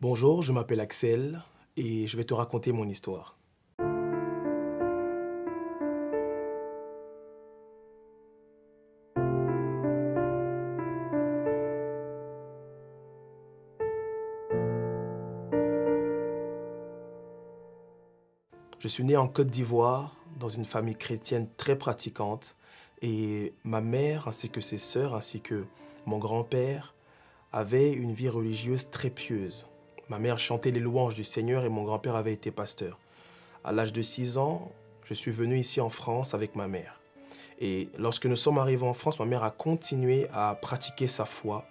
Bonjour, je m'appelle Axel et je vais te raconter mon histoire. Je suis né en Côte d'Ivoire, dans une famille chrétienne très pratiquante, et ma mère ainsi que ses sœurs ainsi que mon grand-père avaient une vie religieuse très pieuse. Ma mère chantait les louanges du Seigneur et mon grand-père avait été pasteur. À l'âge de 6 ans, je suis venu ici en France avec ma mère. Et lorsque nous sommes arrivés en France, ma mère a continué à pratiquer sa foi.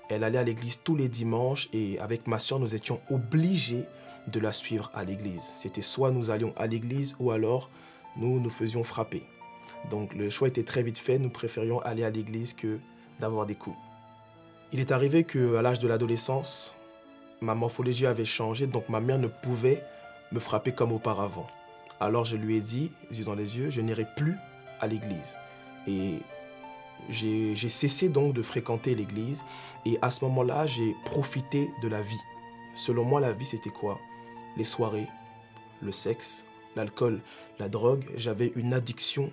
Elle allait à l'église tous les dimanches et avec ma soeur, nous étions obligés de la suivre à l'église. C'était soit nous allions à l'église ou alors nous nous faisions frapper. Donc le choix était très vite fait, nous préférions aller à l'église que d'avoir des coups. Il est arrivé qu'à l'âge de l'adolescence, ma morphologie avait changé, donc ma mère ne pouvait me frapper comme auparavant. Alors je lui ai dit, les yeux dans les yeux, je n'irai plus à l'église. Et j'ai cessé donc de fréquenter l'église et à ce moment-là, j'ai profité de la vie. Selon moi, la vie, c'était quoi? Les soirées, le sexe, l'alcool, la drogue. J'avais une addiction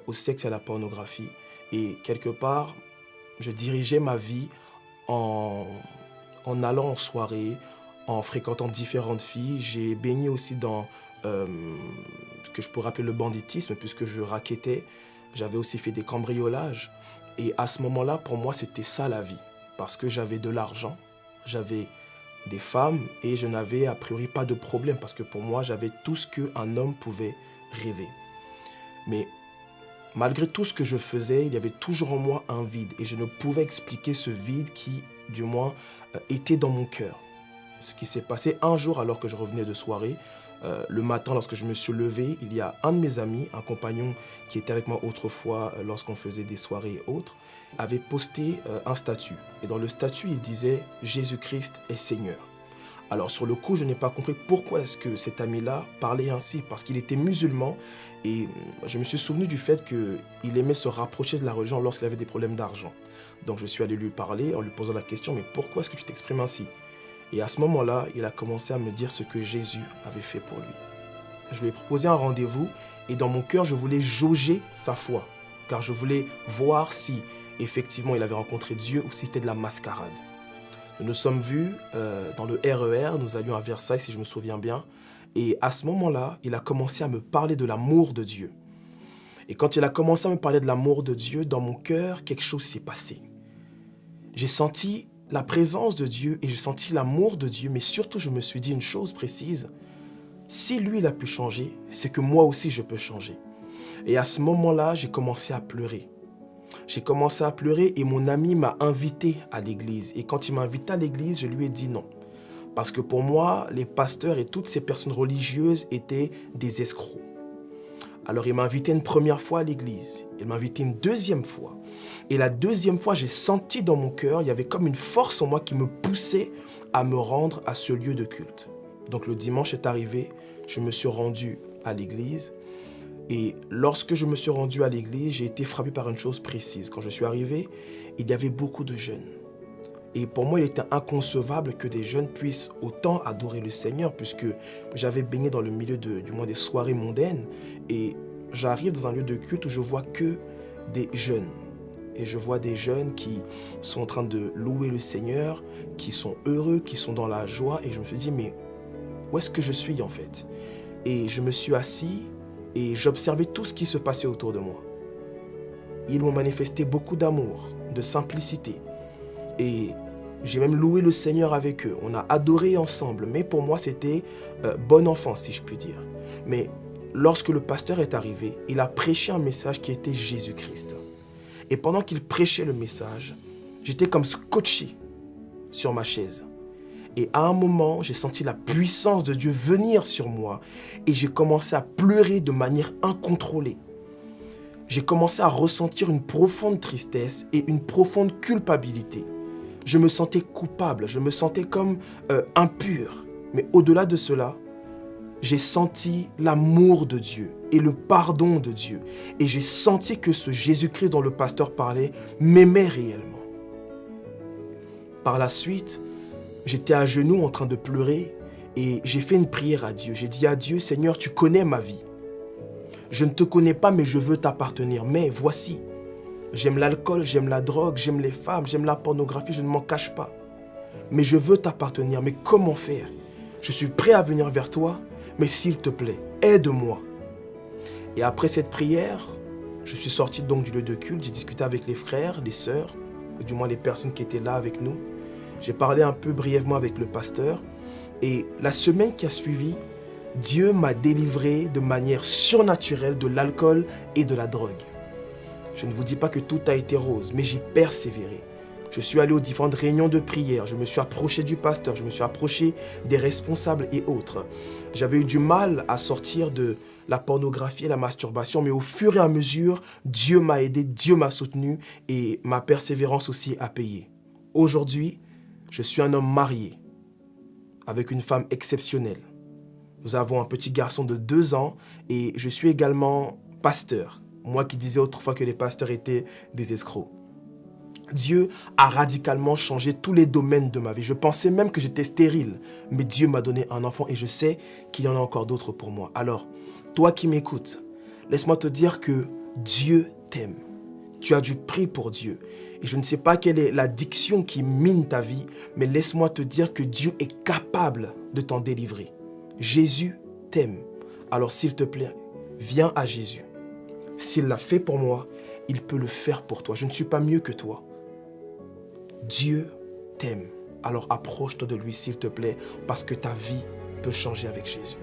au sexe et à la pornographie. Et quelque part, je dirigeais ma vie en allant en soirée, en fréquentant différentes filles. J'ai baigné aussi dans ce que je pourrais appeler le banditisme, puisque je rackettais. J'avais aussi fait des cambriolages. Et à ce moment-là, pour moi, c'était ça la vie. Parce que j'avais de l'argent, j'avais des femmes et je n'avais a priori pas de problème. Parce que pour moi, j'avais tout ce qu'un homme pouvait rêver. Mais malgré tout ce que je faisais, il y avait toujours en moi un vide. Et je ne pouvais expliquer ce vide qui, du moins, était dans mon cœur. Ce qui s'est passé un jour alors que je revenais de soirée, le matin lorsque je me suis levé, il y a un de mes amis, un compagnon qui était avec moi autrefois lorsqu'on faisait des soirées et autres, avait posté un statut. Et dans le statut, il disait « Jésus-Christ est Seigneur ». Alors sur le coup, je n'ai pas compris pourquoi est-ce que cet ami-là parlait ainsi, parce qu'il était musulman et je me suis souvenu du fait qu'il aimait se rapprocher de la religion lorsqu'il avait des problèmes d'argent. Donc je suis allé lui parler en lui posant la question « Mais pourquoi est-ce que tu t'exprimes ainsi ?» Et à ce moment-là, il a commencé à me dire ce que Jésus avait fait pour lui. Je lui ai proposé un rendez-vous et dans mon cœur, je voulais jauger sa foi, car je voulais voir si effectivement il avait rencontré Dieu ou si c'était de la mascarade. Nous nous sommes vus dans le RER, nous allions à Versailles si je me souviens bien, et à ce moment-là, il a commencé à me parler de l'amour de Dieu. Et quand il a commencé à me parler de l'amour de Dieu, dans mon cœur, quelque chose s'est passé. J'ai senti la présence de Dieu et j'ai senti l'amour de Dieu, mais surtout je me suis dit une chose précise, si lui il a pu changer, c'est que moi aussi je peux changer. Et à ce moment-là, j'ai commencé à pleurer. J'ai commencé à pleurer et mon ami m'a invité à l'église. Et quand il m'a invité à l'église, je lui ai dit non. Parce que pour moi, les pasteurs et toutes ces personnes religieuses étaient des escrocs. Alors il m'a invité une première fois à l'église, il m'a invité une deuxième fois. Et la deuxième fois, j'ai senti dans mon cœur, il y avait comme une force en moi qui me poussait à me rendre à ce lieu de culte. Donc le dimanche est arrivé, je me suis rendu à l'église. Et lorsque je me suis rendu à l'église, j'ai été frappé par une chose précise. Quand je suis arrivé, il y avait beaucoup de jeunes. Et pour moi, il était inconcevable que des jeunes puissent autant adorer le Seigneur, puisque j'avais baigné dans le milieu du moins des soirées mondaines. Et j'arrive dans un lieu de culte où je vois que des jeunes. Et je vois des jeunes qui sont en train de louer le Seigneur, qui sont heureux, qui sont dans la joie. Et je me suis dit, mais où est-ce que je suis en fait? Et je me suis assis et j'observais tout ce qui se passait autour de moi. Ils m'ont manifesté beaucoup d'amour, de simplicité. Et j'ai même loué le Seigneur avec eux. On a adoré ensemble. Mais pour moi, c'était bon enfant, si je puis dire. Mais lorsque le pasteur est arrivé, il a prêché un message qui était Jésus-Christ. Et pendant qu'il prêchait le message, j'étais comme scotché sur ma chaise. Et à un moment, j'ai senti la puissance de Dieu venir sur moi. Et j'ai commencé à pleurer de manière incontrôlée. J'ai commencé à ressentir une profonde tristesse et une profonde culpabilité. Je me sentais coupable, je me sentais comme impur. Mais au-delà de cela, j'ai senti l'amour de Dieu et le pardon de Dieu. Et j'ai senti que ce Jésus-Christ dont le pasteur parlait m'aimait réellement. Par la suite, J'étais à genoux en train de pleurer et j'ai fait une prière à Dieu. J'ai dit à Dieu, Seigneur, tu connais ma vie. Je ne te connais pas, mais je veux t'appartenir. Mais voici, j'aime l'alcool, j'aime la drogue, j'aime les femmes, j'aime la pornographie, je ne m'en cache pas. Mais je veux t'appartenir. Mais comment faire? Je suis prêt à venir vers toi, mais s'il te plaît, aide-moi. Et après cette prière, je suis sorti donc du lieu de culte, j'ai discuté avec les frères, les sœurs, ou du moins les personnes qui étaient là avec nous. J'ai parlé un peu brièvement avec le pasteur. Et la semaine qui a suivi, Dieu m'a délivré de manière surnaturelle de l'alcool et de la drogue. Je ne vous dis pas que tout a été rose, mais j'ai persévéré. Je suis allé aux différentes réunions de prière, je me suis approché du pasteur, je me suis approché des responsables et autres. J'avais eu du mal à sortir de la pornographie et la masturbation, mais au fur et à mesure, Dieu m'a aidé, Dieu m'a soutenu et ma persévérance aussi a payé. Aujourd'hui, je suis un homme marié avec une femme exceptionnelle. Nous avons un petit garçon de 2 ans et je suis également pasteur. Moi qui disais autrefois que les pasteurs étaient des escrocs. Dieu a radicalement changé tous les domaines de ma vie. Je pensais même que j'étais stérile, mais Dieu m'a donné un enfant et je sais qu'il y en a encore d'autres pour moi. Alors, toi qui m'écoutes, laisse-moi te dire que Dieu t'aime. Tu as du prix pour Dieu. Et je ne sais pas quelle est l'addiction qui mine ta vie, mais laisse-moi te dire que Dieu est capable de t'en délivrer. Jésus t'aime. Alors s'il te plaît, viens à Jésus. S'il l'a fait pour moi, il peut le faire pour toi. Je ne suis pas mieux que toi. Dieu t'aime. Alors approche-toi de lui s'il te plaît, parce que ta vie peut changer avec Jésus.